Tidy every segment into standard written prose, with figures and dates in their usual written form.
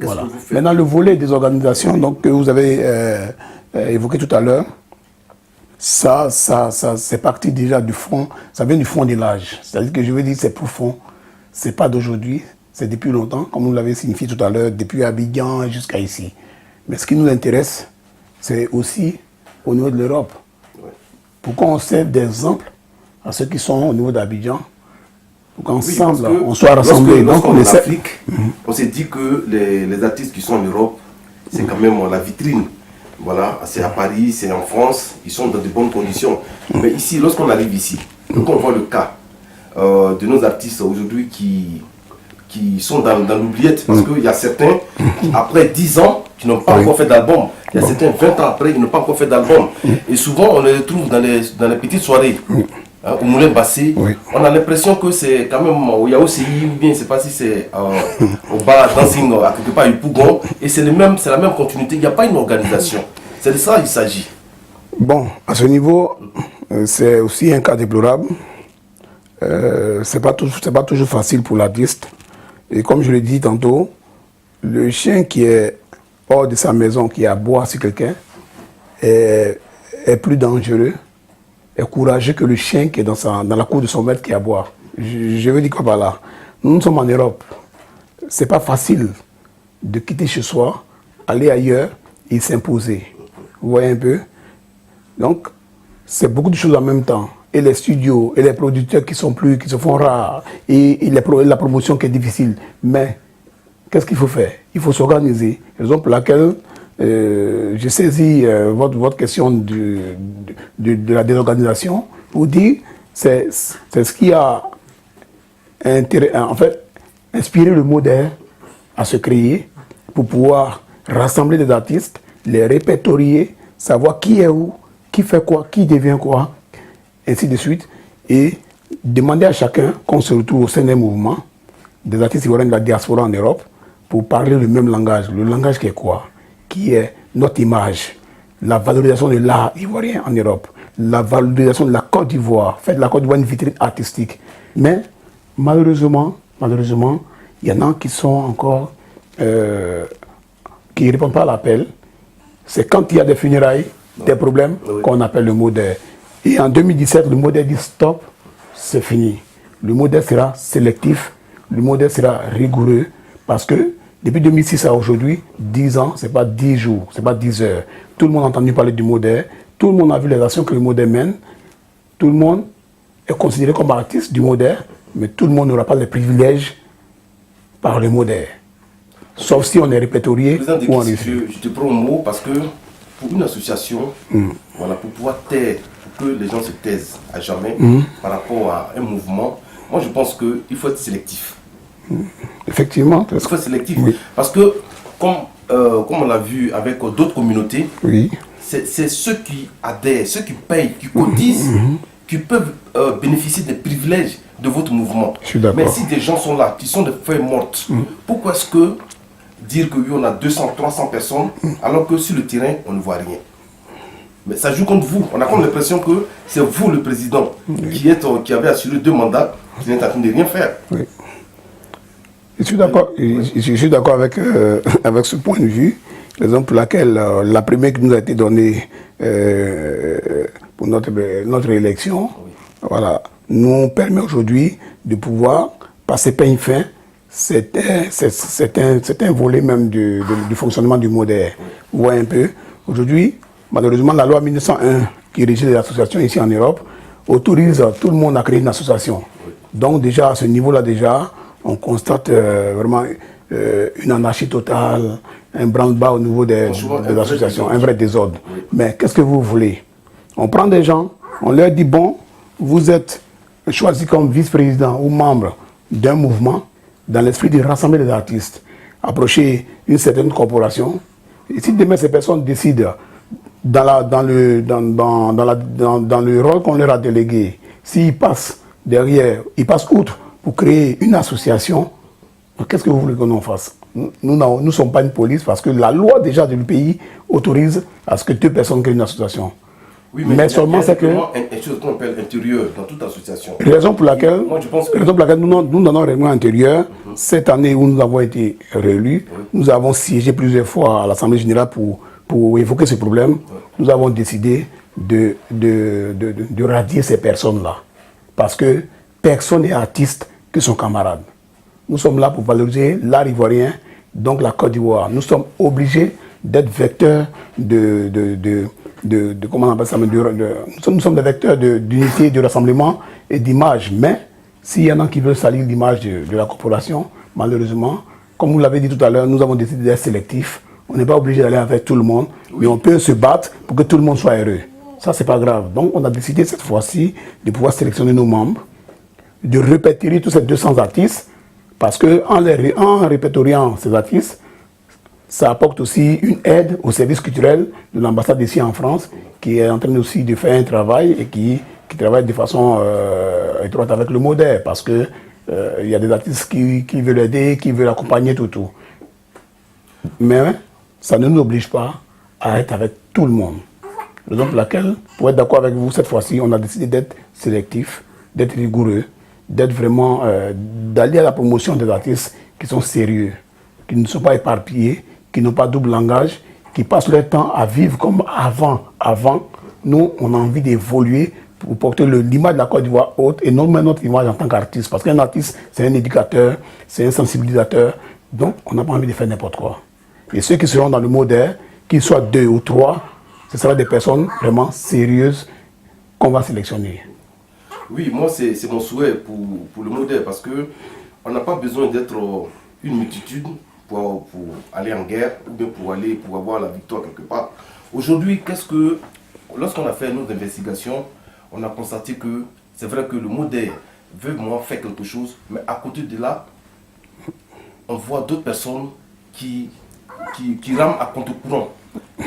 Qu'est-ce que vous faites? Maintenant, le volet des organisations donc, que vous avez évoqué tout à l'heure, ça c'est parti déjà du fond, ça vient du fond de l'âge. C'est-à-dire que je veux dire, c'est profond. C'est pas d'aujourd'hui, c'est depuis longtemps, comme vous l'avez signifié tout à l'heure, depuis Abidjan jusqu'à ici. Mais ce qui nous intéresse, c'est aussi au niveau de l'Europe. Ouais. Pour qu'on serve d'exemple à ceux qui sont au niveau d'Abidjan, pour qu'ensemble, on soit rassemblés. Donc, en Afrique, on s'est dit que les artistes qui sont en Europe, c'est quand même la vitrine. Voilà, c'est à Paris, c'est en France, ils sont dans de bonnes conditions. Mais ici, lorsqu'on arrive ici, donc on voit le cas de nos artistes aujourd'hui qui sont dans l'oubliette, parce qu'il y a certains, après 10 ans, qui n'ont pas encore fait d'album. Il y a certains 20 ans après, ils n'ont pas encore fait d'album. Et souvent, on les trouve dans les petites soirées. Au Moulin Bassé, on a l'impression que c'est quand même au Yaoussi, ou bien je ne sais pas si c'est au bar dancing à quelque part, au Pougon, et c'est la même continuité, il n'y a pas une organisation. C'est de ça qu'il s'agit. Bon, à ce niveau, c'est aussi un cas déplorable. C'est pas toujours facile pour l'artiste. Et comme je l'ai dit tantôt, le chien qui est hors de sa maison, qui aboie sur quelqu'un, est plus dangereux, est courageux que le chien qui est dans la cour de son maître qui aboie. Je veux dire quoi par là? Nous sommes en Europe. C'est pas facile de quitter chez soi, aller ailleurs et s'imposer. Vous voyez un peu? Donc, c'est beaucoup de choses en même temps. Et les studios, et les producteurs qui se font rares, et la promotion qui est difficile. Mais, qu'est-ce qu'il faut faire? Il faut s'organiser. Raison pour laquelle j'ai saisi votre question de la désorganisation pour dire c'est ce qui a en fait inspiré le modèle à se créer pour pouvoir rassembler des artistes, les répertorier, savoir qui est où, qui fait quoi, qui devient quoi, ainsi de suite, et demander à chacun qu'on se retrouve au sein d'un mouvement, des artistes ivoiriens de la diaspora en Europe, pour parler le même langage. Le langage qui est quoi? Qui est notre image, la valorisation de l'art ivoirien en Europe, la valorisation de la Côte d'Ivoire, faire de la Côte d'Ivoire une vitrine artistique. Mais malheureusement, il y en a qui sont encore, qui ne répondent pas à l'appel. C'est quand il y a des funérailles, des problèmes, qu'on appelle le modèle. Et en 2017, le modèle dit stop, c'est fini. Le modèle sera sélectif, le modèle sera rigoureux, parce que depuis 2006 à aujourd'hui, 10 ans, ce n'est pas 10 jours, ce n'est pas 10 heures. Tout le monde a entendu parler du modèle, tout le monde a vu les actions que le modèle mène, tout le monde est considéré comme artiste du modèle, mais tout le monde n'aura pas les privilèges par le modèle. Sauf si on est répertorié ou on est... Je te prends au mot parce que pour une association, voilà, pour pouvoir taire, pour que les gens se taisent à jamais par rapport à un mouvement, moi je pense qu'il faut être sélectif. Effectivement. Il faut être sélectif. Parce que, comme on l'a vu avec d'autres communautés, c'est ceux qui adhèrent, ceux qui payent, qui cotisent, qui peuvent bénéficier des privilèges de votre mouvement. Mais si des gens sont là, qui sont des feuilles mortes, pourquoi est-ce que dire qu'on a 200, 300 personnes, alors que sur le terrain, on ne voit rien? Mais ça joue contre vous. On a comme l'impression que c'est vous le président qui avez assuré 2 mandats, qui n'êtes en train de rien faire. Je suis d'accord avec ce point de vue, raison pour laquelle la première qui nous a été donnée pour notre élection, voilà, nous permet aujourd'hui de pouvoir passer peigne fin. C'est un volet même du fonctionnement du modèle. Vous voyez un peu, aujourd'hui, malheureusement, la loi 1901 qui régit les associations ici en Europe autorise tout le monde à créer une association. Donc déjà, à ce niveau-là, déjà, on constate vraiment une anarchie totale, un branle-bas au niveau des associations, un vrai désordre. Mais qu'est-ce que vous voulez? On prend des gens, on leur dit, bon, vous êtes choisi comme vice-président ou membre d'un mouvement dans l'esprit de rassembler les artistes, approcher une certaine corporation. Et si demain ces personnes décident, dans le rôle qu'on leur a délégué, s'ils passent derrière, ils passent outre pour créer une association, qu'est-ce que vous voulez que nous fasse? Nous ne sommes pas une police parce que la loi déjà du pays autorise à ce que 2 personnes créent une association. Oui, mais seulement c'est que... une chose qu'on appelle intérieur dans toute association. Raison pour laquelle, moi, je pense que... raison pour laquelle nous donnons un règlement intérieur. Cette année où nous avons été réélus, nous avons siégé plusieurs fois à l'Assemblée générale pour évoquer ce problème. Nous avons décidé de radier ces personnes-là. Parce que personne n'est artiste que son camarade. Nous sommes là pour valoriser l'art ivoirien, donc la Côte d'Ivoire. Nous sommes obligés d'être vecteurs comment on appelle ça, nous sommes des vecteurs d'unité, de rassemblement et d'image. Mais s'il y en a qui veulent salir l'image de la corporation, malheureusement, comme vous l'avez dit tout à l'heure, nous avons décidé d'être sélectifs. On n'est pas obligé d'aller avec tout le monde, mais on peut se battre pour que tout le monde soit heureux. Ça, c'est pas grave. Donc, on a décidé cette fois-ci de pouvoir sélectionner nos membres, de répertorier tous ces 200 artistes, parce qu'en répertoriant ces artistes, ça apporte aussi une aide au service culturel de l'ambassade ici en France, qui est en train aussi de faire un travail et qui travaille de façon étroite avec le MODER, parce que il y a des artistes qui veulent aider, qui veulent accompagner tout. Mais ça ne nous oblige pas à être avec tout le monde. Raison pour laquelle, pour être d'accord avec vous, cette fois-ci, on a décidé d'être sélectif, d'être rigoureux, d'être vraiment, d'aller à la promotion des artistes qui sont sérieux, qui ne sont pas éparpillés, qui n'ont pas double langage, qui passent leur temps à vivre comme avant. Nous, on a envie d'évoluer pour porter l'image de la Côte d'Ivoire haute et non notre image en tant qu'artiste. Parce qu'un artiste, c'est un éducateur, c'est un sensibilisateur. Donc, on n'a pas envie de faire n'importe quoi. Et ceux qui seront dans le MODER, qu'ils soient 2 ou 3, ce sera des personnes vraiment sérieuses qu'on va sélectionner. Oui, moi, c'est mon souhait pour le MODER, parce qu'on n'a pas besoin d'être une multitude pour aller en guerre ou bien pour avoir la victoire quelque part. Aujourd'hui, lorsqu'on a fait nos investigations, on a constaté que c'est vrai que le MODER veut vraiment faire quelque chose, mais à côté de là, on voit d'autres personnes qui rament à contre-courant.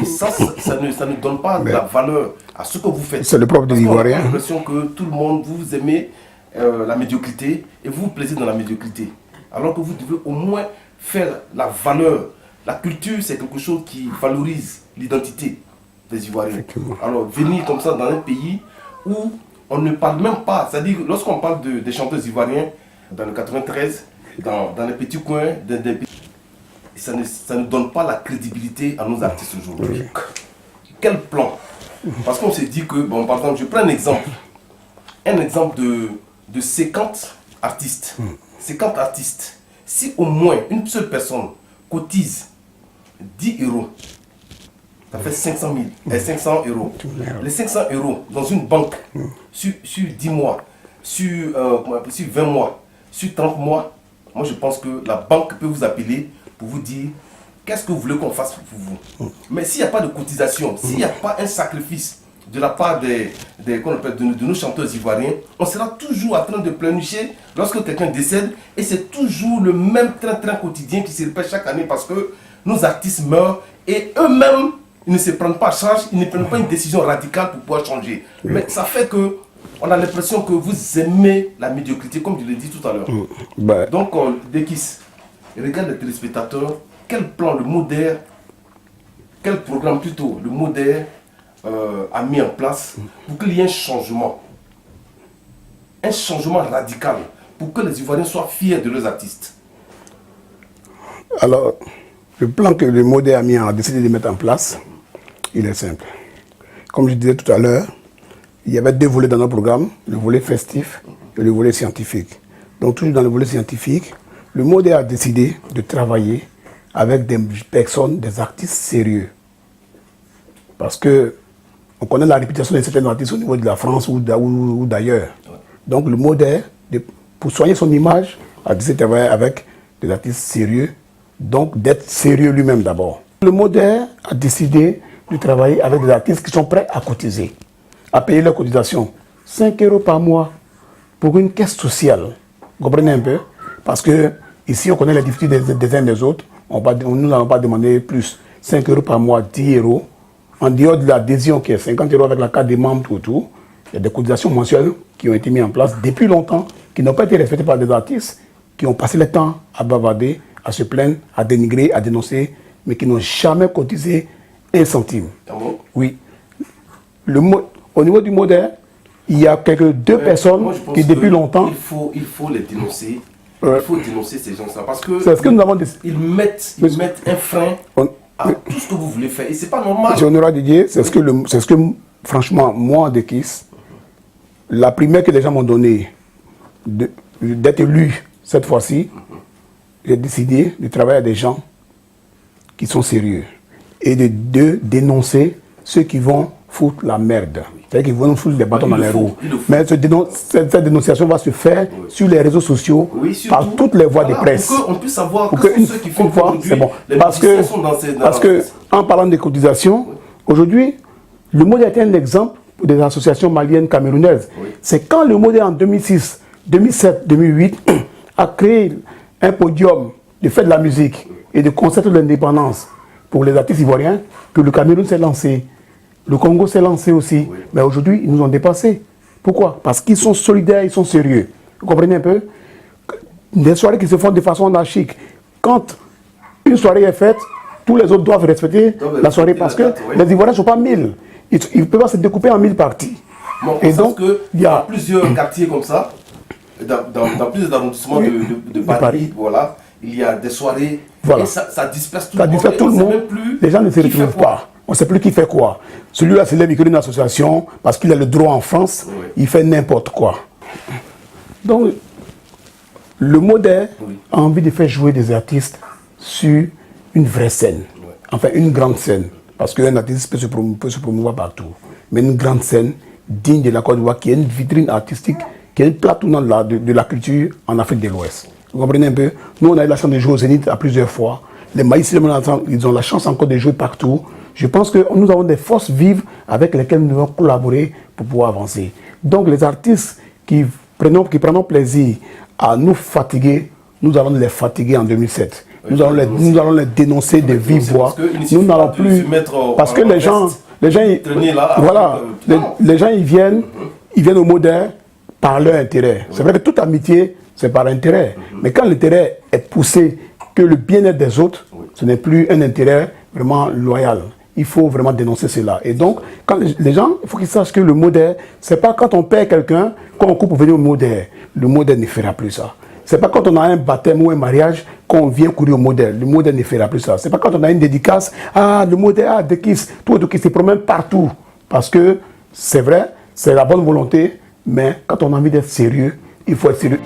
Et ça ne donne pas de la valeur à ce que vous faites. C'est le propre des Ivoiriens. J'ai l'impression que tout le monde, vous aimez la médiocrité et vous vous plaisez dans la médiocrité. Alors que vous devez au moins faire la valeur. La culture, c'est quelque chose qui valorise l'identité des Ivoiriens. Alors, venir comme ça dans un pays où on ne parle même pas, c'est-à-dire lorsqu'on parle des chanteurs ivoiriens, dans le 93, dans les petits coins, ça ne donne pas la crédibilité à nos artistes aujourd'hui. Quel plan? Parce qu'on s'est dit que, bon, par exemple, je prends un exemple de 50 artistes. 50 artistes. Si au moins une seule personne cotise 10 euros, ça fait 500 euros. Les 500 euros dans une banque sur 10 mois, sur 20 mois, sur 30 mois, moi je pense que la banque peut vous appeler pour vous dire qu'est-ce que vous voulez qu'on fasse pour vous. Mais s'il n'y a pas de cotisation, s'il n'y a pas un sacrifice de la part de nos chanteurs ivoiriens, on sera toujours en train de pleurnicher lorsque quelqu'un décède, et c'est toujours le même train quotidien qui se répète chaque année, parce que nos artistes meurent et eux-mêmes ils ne se prennent pas en charge, ils ne prennent pas une décision radicale pour pouvoir changer. Mais ça fait que on a l'impression que vous aimez la médiocrité, comme je l'ai dit tout à l'heure. Donc, Dekis, regarde les téléspectateurs, quel plan le MODER, quel programme plutôt le MODER a mis en place pour qu'il y ait un changement radical, pour que les Ivoiriens soient fiers de leurs artistes. Alors, le plan que le MODER a décidé de mettre en place, il est simple. Comme je disais tout à l'heure, il y avait 2 volets dans notre programme, le volet festif et le volet scientifique. Donc toujours dans le volet scientifique, le MODER a décidé de travailler avec des personnes, des artistes sérieux. Parce que on connaît la réputation de certains artistes au niveau de la France ou d'ailleurs. Donc le MODER, pour soigner son image, a décidé de travailler avec des artistes sérieux, donc d'être sérieux lui-même d'abord. Le MODER a décidé de travailler avec des artistes qui sont prêts à cotiser, à payer leur cotisation. 5 euros par mois pour une caisse sociale. Vous comprenez un peu? Parce que ici, on connaît les difficultés des uns des autres. Nous n'allons pas demander plus. 5 euros par mois, 10 euros. En dehors de l'adhésion qui est 50 euros avec la carte des membres, tout, il y a des cotisations mensuelles qui ont été mises en place depuis longtemps, qui n'ont pas été respectées par des artistes, qui ont passé le temps à bavarder, à se plaindre, à dénigrer, à dénoncer, mais qui n'ont jamais cotisé 1 centime. Ah bon? Oui. au niveau du modèle, il y a quelques deux personnes moi, je pense qui depuis que longtemps... Il faut les dénoncer. Il faut dénoncer ces gens-là. Parce que, c'est ce que nous avons ils mettent un frein à tout ce que vous voulez faire. Et c'est pas normal. J'honorais Didier, c'est ce que, franchement, moi, de Kiss, la primaire que les gens m'ont donnée d'être élu cette fois-ci, j'ai décidé de travailler avec des gens qui sont sérieux et de dénoncer ceux qui vont foutre la merde. C'est-à-dire qu'ils vont nous foutre des bâtons dans les roues. Mais cette dénonciation va se faire sur les réseaux sociaux, par toutes les voies de presse. Pour qu'on puisse savoir pour que ceux qui font c'est bon. les Parce que, en parlant des cotisations, aujourd'hui, le modèle est un exemple pour des associations maliennes camerounaises. Oui. C'est quand le modèle en 2006, 2007, 2008 a créé un podium de fête de la musique et de concert de l'indépendance pour les artistes ivoiriens que le Cameroun s'est lancé. Le Congo s'est lancé aussi. Oui. Mais aujourd'hui, ils nous ont dépassés. Pourquoi? Parce qu'ils sont solidaires, ils sont sérieux. Vous comprenez un peu? Des soirées qui se font de façon anarchique. Quand une soirée est faite, tous les autres doivent respecter la soirée parce que les Ivoiriens ne sont pas 1000. Ils ne peuvent pas se découper en 1000 parties. Bon, et donc, il y a plusieurs quartiers comme ça, dans plusieurs arrondissements de Paris, voilà, il y a des soirées, voilà. Et ça disperse tout le monde. Ça disperse tout le monde. Les gens ne se retrouvent pas. On ne sait plus qui fait quoi. Celui-là se lève, il crée une association parce qu'il a le droit en France, oui. Il fait n'importe quoi. Donc, le modèle a envie de faire jouer des artistes sur une vraie scène, enfin une grande scène, parce qu'un artiste peut se promouvoir partout, mais une grande scène digne de la Côte d'Ivoire, qui est une vitrine artistique, qui est une plaque tournante de la culture en Afrique de l'Ouest. Vous comprenez un peu? Nous, on a eu la chance de jouer au Zénith à plusieurs fois. Les Maïs, ils ont la chance encore de jouer partout. Je pense que nous avons des forces vives avec lesquelles nous devons collaborer pour pouvoir avancer. Donc les artistes qui prennent plaisir à nous fatiguer, nous allons les fatiguer en 2007. Nous allons les dénoncer de vive voix. Nous n'allons plus... Parce que les gens ils viennent au modèle par leur intérêt. C'est vrai que toute amitié, c'est par intérêt. Mais quand l'intérêt est poussé, que le bien-être des autres, ce n'est plus un intérêt vraiment loyal. Il faut vraiment dénoncer cela. Et donc, quand les gens, il faut qu'ils sachent que le modèle, c'est pas quand on paie quelqu'un, qu'on coupe pour venir au modèle. Le modèle ne fera plus ça. C'est pas quand on a un baptême ou un mariage qu'on vient courir au modèle. Le modèle ne fera plus ça. C'est pas quand on a une dédicace, le modèle, de Kiss, tout de Kiss se promène partout. Parce que c'est vrai, c'est la bonne volonté, mais quand on a envie d'être sérieux, il faut être sérieux.